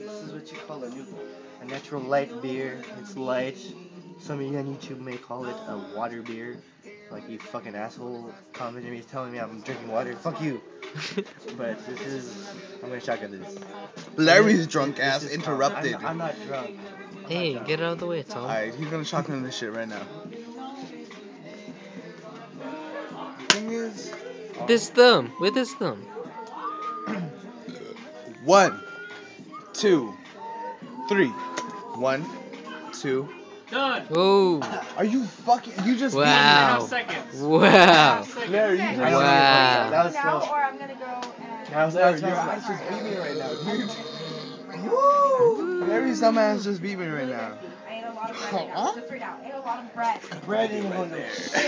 This is what you call a natural light beer. It's light. Some of you on YouTube may call it a water beer. Like you fucking asshole commenting me telling me I'm drinking water. Fuck you. But this is. I'm gonna shotgun this. Larry's drunk ass This is interrupted. I'm not drunk. Hey, get out of the way, Tom. Alright, he's gonna shotgun this shit right now. Thing is, With his thumb. With his thumb. 1, 2, 3. 1, 2. Done. Oh. Are you fucking? You just Wow. Seconds. Wow. Larry, you I just don't know. Wow. That was now, slow. or I'm gonna go and. That Your was eyes just beat me right now, dude. Woo! Larry's dumbass just beat me right now. I ate a lot of bread right now. Just right now. I ate a lot of bread. bread in there.